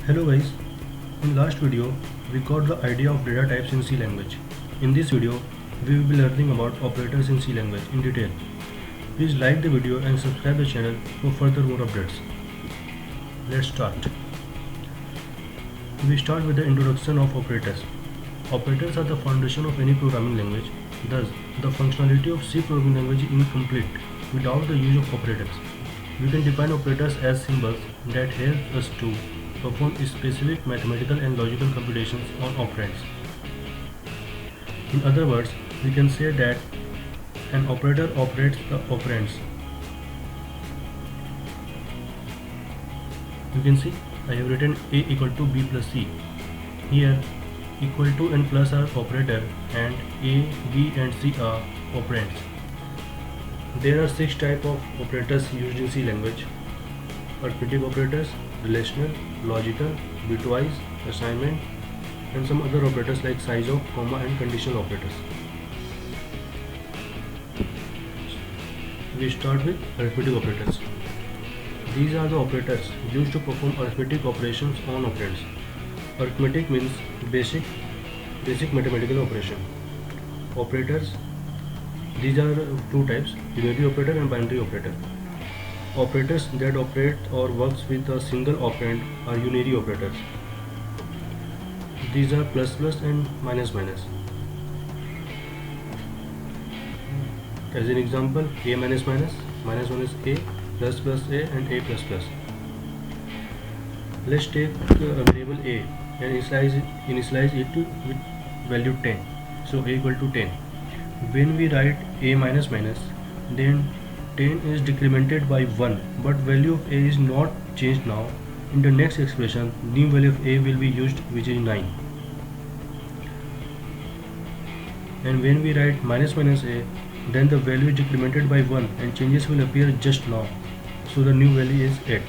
Hello guys, in last video we got the idea of data types in C language. In this video we will be learning about operators in C language in detail. Please like the video and subscribe the channel for further more updates. Let's start. We start with the introduction of operators. Operators are the foundation of any programming language. Thus, the functionality of C programming language is incomplete without the use of operators. We can define operators as symbols that help us to perform specific mathematical and logical computations on operands. In other words, we can say that an operator operates the operands. You can see I have written A equal to B plus C. Here equal to and plus are operator and A, B and C are operands. There are 6 types of operators used in C language: arithmetic operators, relational, logical, bitwise, assignment, and some other operators like size of, comma and conditional operators. We start with arithmetic operators. These are the operators used to perform arithmetic operations on operands. Arithmetic means basic mathematical operation. Operators, these are 2 types: unary operator and binary operator. Operators that operate or works with a single operand are unary operators. These are plus plus and minus minus. As an example, A minus minus, minus minus A, plus plus A and A plus plus. Let's take a variable A and initialize it with value 10. So A equal to 10. When we write A minus minus, then 10 is decremented by 1, but value of A is not changed now. In the next expression, new value of A will be used, which is 9. And when we write minus minus A, then the value is decremented by 1 and changes will appear just now. So the new value is 8.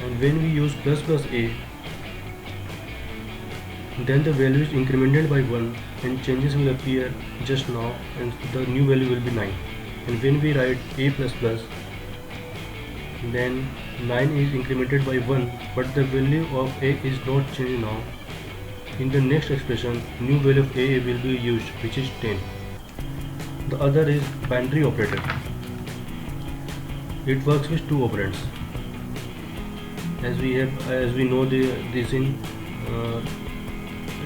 And when we use plus plus A, then the value is incremented by 1 and changes will appear just now and the new value will be 9. And when we write A plus plus, then 9 is incremented by 1, but the value of A is not changed now. In the next expression, new value of A will be used, which is 10. The other is binary operator. It works with 2 operands. As we know this in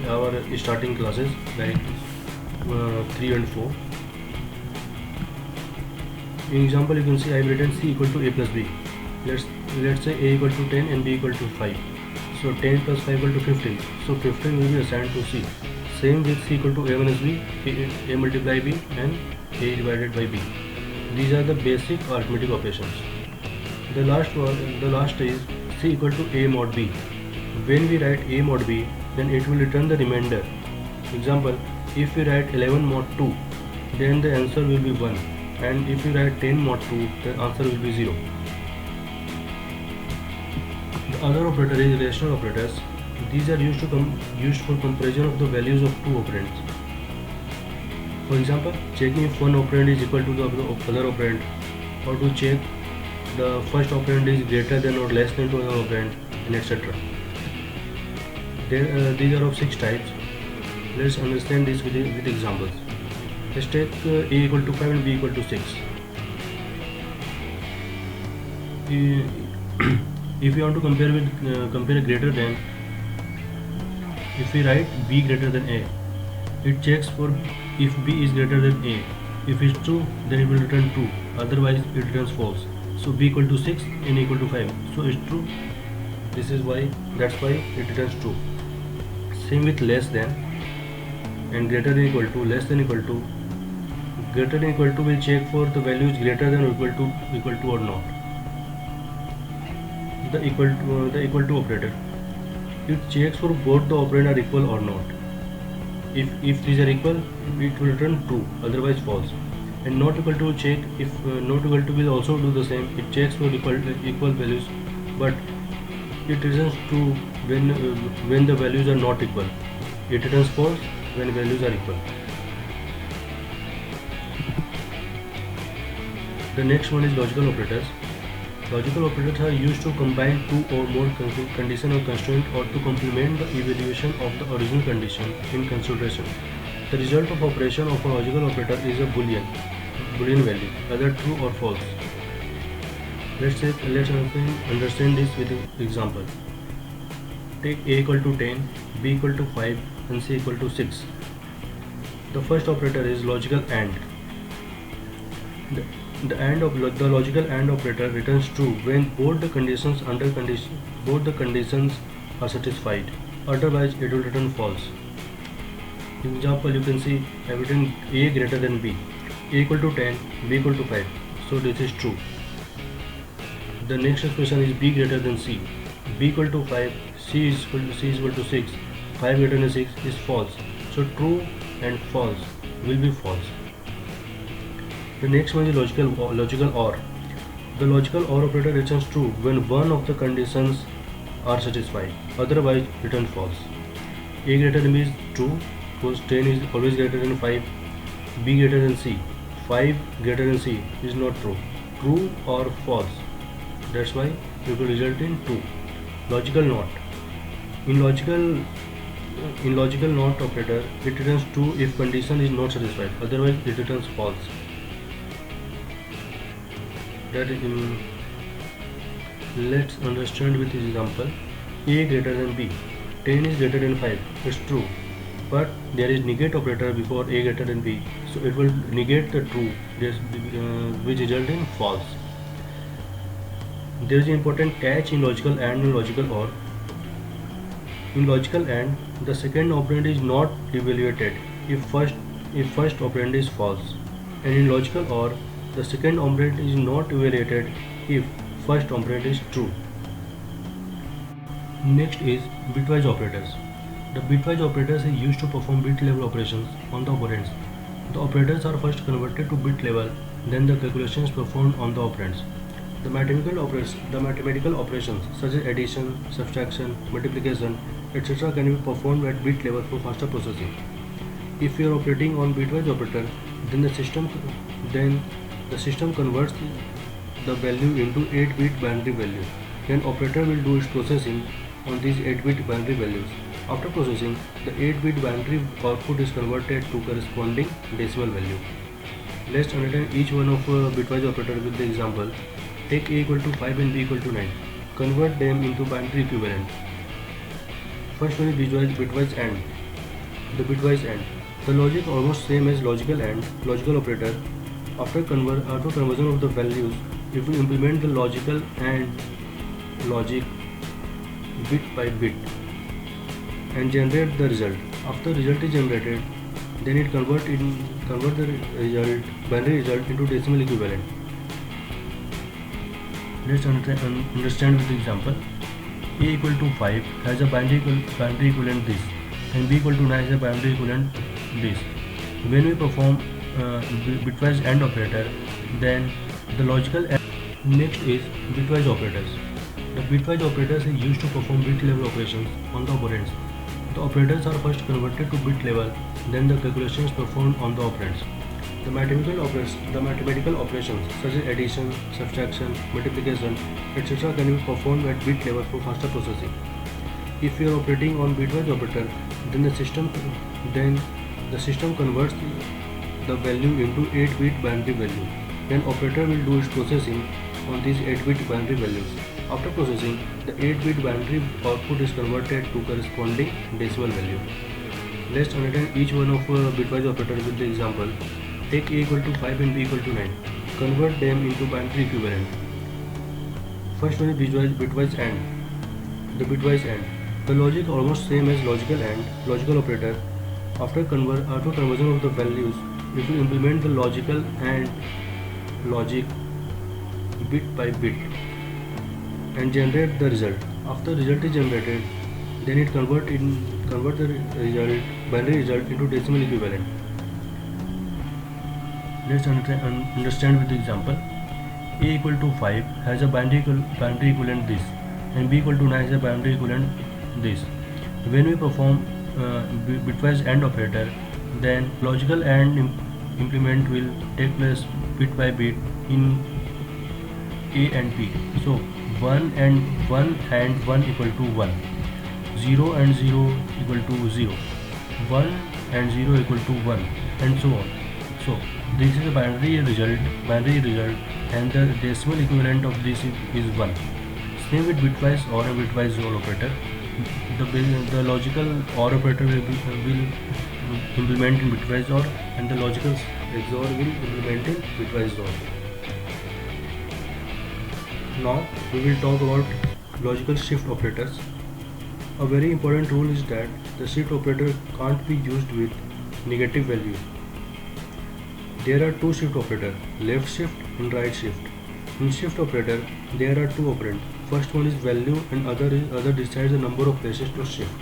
our starting classes like 3 and 4. In example, you can see I have written C equal to A plus B. Let's say A equal to 10 and B equal to 5. So 10 plus 5 equal to 15. So 15 will be assigned to C. Same with C equal to A minus B, A multiply B and A divided by B. These are the basic arithmetic operations. The last is C equal to A mod B. When we write A mod B, then it will return the remainder. Example, if we write 11 mod 2, then the answer will be 1. And if you write 10 mod 2, the answer will be 0. The other operator is relational operators. These are used for comparison of the values of 2 operands. For example, checking if one operand is equal to the other operand, or to check the first operand is greater than or less than to another operand, and etc. These are of 6 types. Let's understand this with examples. Let's take A equal to 5 and B equal to 6. If you want to compare greater than, if we write B greater than A, it checks for if B is greater than A. If it's true, then it will return true. Otherwise, it returns false. So B equal to 6 and A equal to 5. So it's true. That's why it returns true. Same with less than and greater than equal to, less than equal to. Greater than equal to will check for the value is greater than or equal to or not. The equal to operator, it checks for both the operand are equal or not. If these are equal, it will return true, otherwise false. And not equal to check if not equal to will also do the same. It checks for equal values, but it returns true when the values are not equal. It returns false when values are equal. The next one is logical operators. Logical operators are used to combine two or more condition or constraint or to complement the evaluation of the original condition in consideration. The result of operation of a logical operator is a Boolean value, either true or false. Let's understand this with an example. Take a equal to 10, b equal to 5 and c equal to 6. The first operator is logical AND. The logical AND operator returns true when both the conditions are satisfied. Otherwise, it will return false. In example, you can see I have written a greater than b, a equal to 10, b equal to 5. So this is true. The next expression is b greater than c, b equal to 5, c is equal to 6, 5 greater than 6 is false. So true and false will be false. The next one is logical OR. The logical OR operator returns true when one of the conditions are satisfied. Otherwise, return false. A greater than b is true because 10 is always greater than 5. B greater than c, 5 greater than c is not true. True or false. That's why it will result in true. Logical NOT. In logical NOT operator, it returns true if condition is not satisfied. Otherwise, it returns false. Let's understand with this example. A greater than b. 10 is greater than 5. It's true. But there is negate operator before a greater than b. So it will negate the true, which result in false. There is an important catch in logical AND and logical OR. In logical AND, the second operand is not evaluated if first operand is false, and in logical OR, the second operand is not evaluated if first operand is true. Next is bitwise operators. The bitwise operators are used to perform bit level operations on the operands. The operators are first converted to bit level, then the calculations performed on the operands. The mathematical operations such as addition, subtraction, multiplication, etc. can be performed at bit level for faster processing. If you are operating on bitwise operator, then the system converts the value into 8-bit binary value. Then operator will do its processing on these 8-bit binary values. After processing, the 8-bit binary output is converted to corresponding decimal value. Let's understand each one of bitwise operator with the example. Take a equal to 5 and b equal to 9. Convert them into binary equivalent. First one is bitwise AND. The bitwise AND. The logic almost same as logical AND, logical operator. After conversion of the values, it will implement the logical AND logic bit by bit and generate the result. After result is generated, then it convert the binary result into decimal equivalent. Let's understand with the example. A equal to 5 has a binary equivalent this, and b equal to 9 has a binary equivalent this. When we perform bitwise AND operator, then the logical AND. Next is bitwise operators. The bitwise operators are used to perform bit level operations on the operands. The operators are first converted to bit level, then the calculations performed on the operands. The mathematical operations such as addition, subtraction, multiplication, etc. can be performed at bit level for faster processing. If you are operating on bitwise operator, then the system converts the value into 8-bit binary value. Then operator will do its processing on these 8-bit binary values. After processing, the 8-bit binary output is converted to corresponding decimal value. Let's understand each one of bitwise operator with the example. Take a equal to 5 and b equal to 9. Convert them into binary equivalent. First one is bitwise AND. The bitwise AND. The logic almost same as logical AND, logical operator. After conversion of the values, it will implement the logical AND logic bit by bit and generate the result. After result is generated, then it convert the binary result into decimal equivalent. Let's understand with the example. A equal to 5 has a binary equivalent this, and b equal to 9 has a binary equivalent this. When we perform bitwise AND operator, then logical AND implement will take place bit by bit in A and B. So 1 and 1 equal to 1, 0 and 0 equal to 0, 1 and 0 equal to 1, and so on. So this is a binary result, and the decimal equivalent of this is 1. Same with bitwise OR and bitwise XOR operator. The logical OR operator will implement in bitwise OR, and the logical XOR will implement in bitwise XOR. Now we will talk about logical shift operators. A very important rule is that the shift operator can't be used with negative value. There are two shift operators, left shift and right shift. In shift operator, there are two operands. First one is value and other decides the number of places to shift.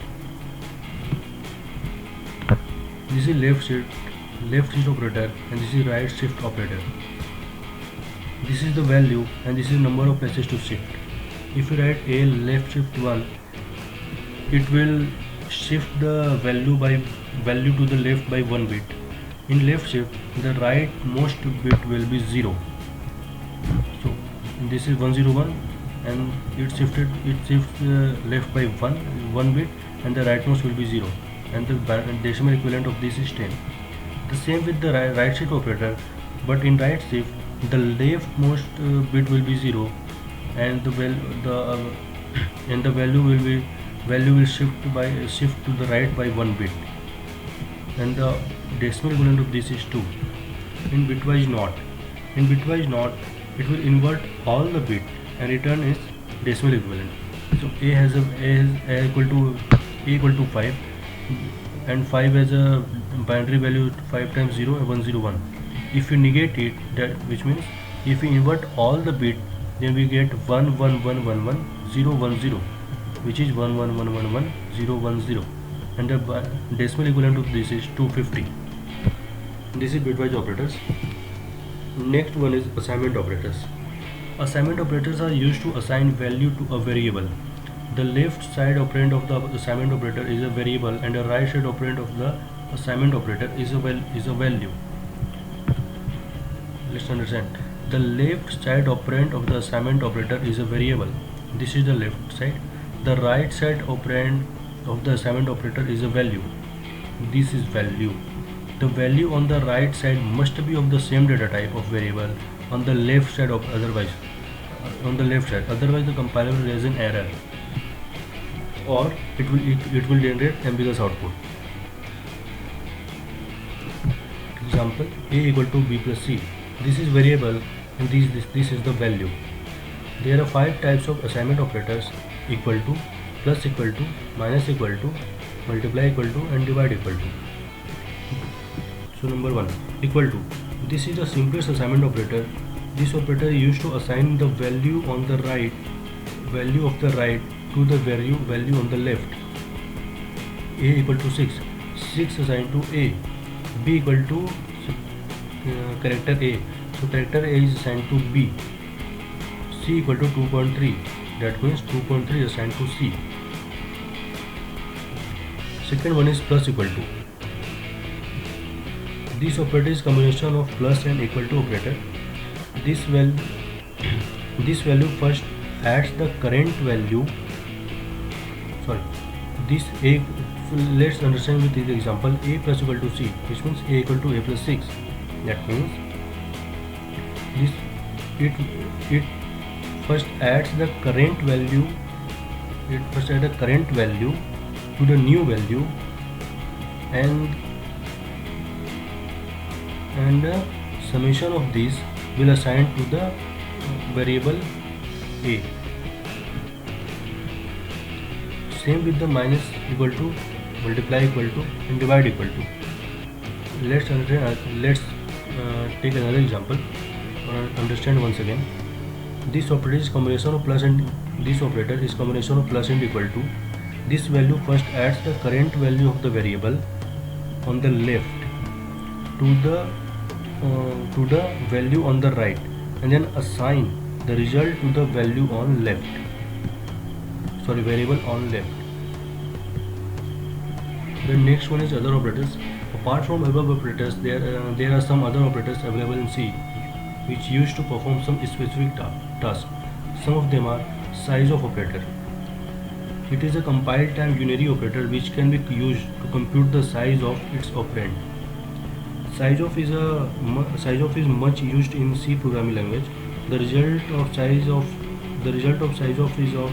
This is left shift operator, and this is right shift operator. This is the value and this is number of places to shift. If you write A left shift 1, it will shift the value to the left by 1 bit. In left shift, the rightmost bit will be 0. So this is 101, and it shifts left by 1 bit, and the rightmost will be 0, and the decimal equivalent of this is 10. The same with the right shift operator, but in right shift the leftmost bit will be 0, and the value will shift to the right by 1 bit, and the decimal equivalent of this is 2. In bitwise NOT, it will invert all the bit and return its decimal equivalent. So A equal to 5, and 5 has a binary value 5 times 0 and 101. If you negate it, which means if we invert all the bit, then we get 1 1 1 1 1 0 1 0, which is 1 1 1 1 1 0 1 0, and the decimal equivalent of this is 250. This is bitwise operators. Next one is assignment operators. Assignment operators are used to assign value to a variable. The left side operand of the assignment operator is a variable, and the right side operand of the assignment operator is a value. Let's understand. The left side operand of the assignment operator is a variable. This is the left side. The right side operand of the assignment operator is a value. This is value. The value on the right side must be of the same data type of variable on the left side otherwise the compiler will raise an error, or it will generate ambiguous output. Example: A equal to B plus C. This is variable, and this is the value. There are 5 types of assignment operators: equal to, plus equal to, minus equal to, multiply equal to, and divide equal to. So number 1, equal to. This is the simplest assignment operator. This operator is used to assign the value of the right to the value on the left. A equal to 6 assigned to A. B equal to character A, so character A is assigned to B. C equal to 2.3, that means 2.3 assigned to C. Second one is plus equal to. This operator is combination of plus and equal to operator. This value first adds the current value. Let's understand with this example: A plus equal to C, which means A equal to A plus 6. That means it first adds the current value. It first adds the current value to the new value, and the summation of these will assign to the variable A. Same with the minus equal to, multiply equal to, and divide equal to. Let's take another example. Understand once again. This operator is combination of plus and equal to. This value first adds the current value of the variable on the left to the value on the right, and then assign the result to the value on left. Variable on left. The next one is other operators. Apart from above operators, there are some other operators available in C. which used to perform some specific task. Some of them are size of operator. It is a compile time unary operator which can be used to compute the size of its operand. Size of is much used in C programming language. The result of size of is of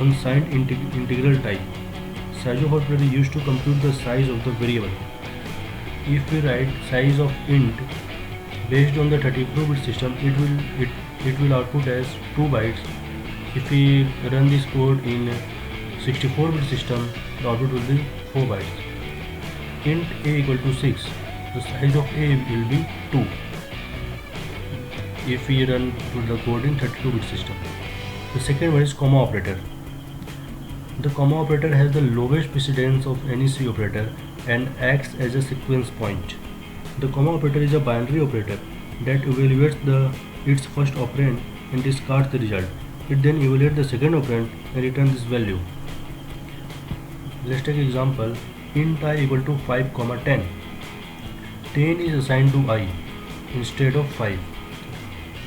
unsigned integral type. Size of operator is used to compute the size of the variable. If we write size of int based on the 32-bit system, it will output as 2 bytes. If we run this code in 64-bit system, the output will be 4 bytes. Int a equal to 6. The size of a will be 2 if we run the code in 32-bit system. The second one is comma operator. The comma operator has the lowest precedence of any C operator and acts as a sequence point. The comma operator is a binary operator that evaluates its first operand and discards the result. It then evaluates the second operand and returns this value. Let's take an example. Int I equal to 5, 10. 10 is assigned to I instead of 5.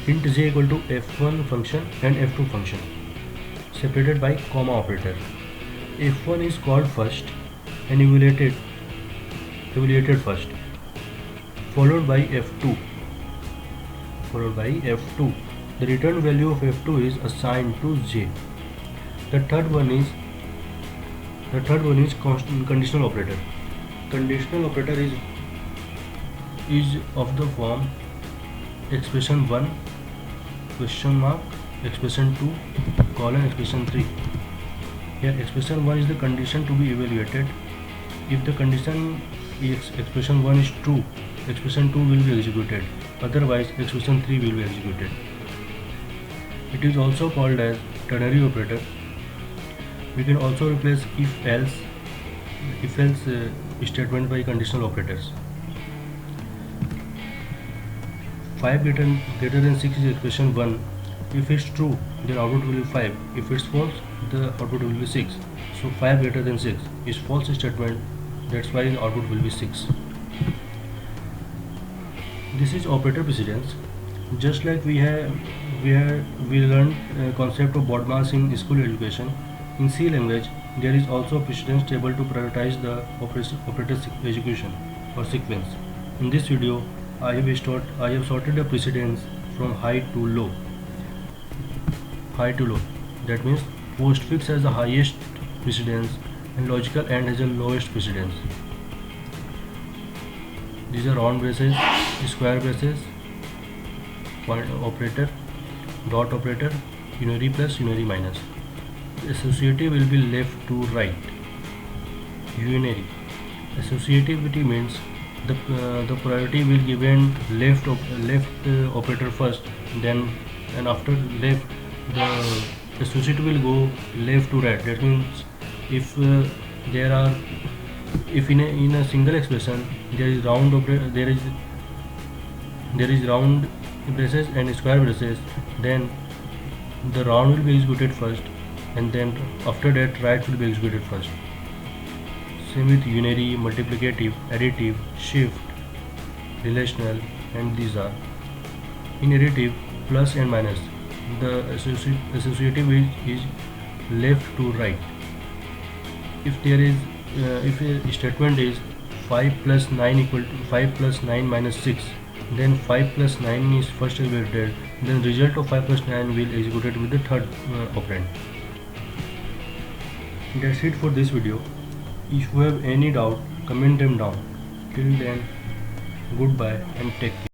Int j equal to f1 function and f2 function separated by comma operator. f1 is called first and evaluated first, followed by f2. The return value of f2 is assigned to j. The third one is conditional operator. Conditional operator is of the form expression 1 question mark expression 2 colon expression 3. Here expression 1 is the condition to be evaluated. If the condition is expression 1 is true, expression 2 will be executed, otherwise expression 3 will be executed. It is also called as ternary operator. We can also replace if-else statement by conditional operators. 5 greater than 6 is expression 1. If it's true, then output will be 5. If it's false, the output will be 6. So 5 greater than 6 is false statement. That's why the output will be 6. This is operator precedence. Just like we learned concept of BODMAS in school education. In C language, there is also a precedence table to prioritize the operator execution or sequence. In this video, I have sorted the precedence from high to low. That means postfix has the highest precedence and logical AND has the lowest precedence. These are round braces, square braces, point operator, dot operator, unary plus, unary minus. Associative will be left to right. Unary. Associativity means the priority will given left operator first, then and after left the associative will go left to right. That means if in a single expression there is round braces and square braces, then the round will be executed first and then after that right will be executed first. Same with unary, multiplicative, additive, shift, relational, and these are. In additive, plus and minus, the associative is left to right. If there is if a statement is 5 plus 9 equal to 5 plus 9 minus 6, then 5 plus 9 is first evaluated, then result of 5 plus 9 will executed with the third operand. That's it for this video. If you have any doubt, comment them down. Till then, goodbye and take care.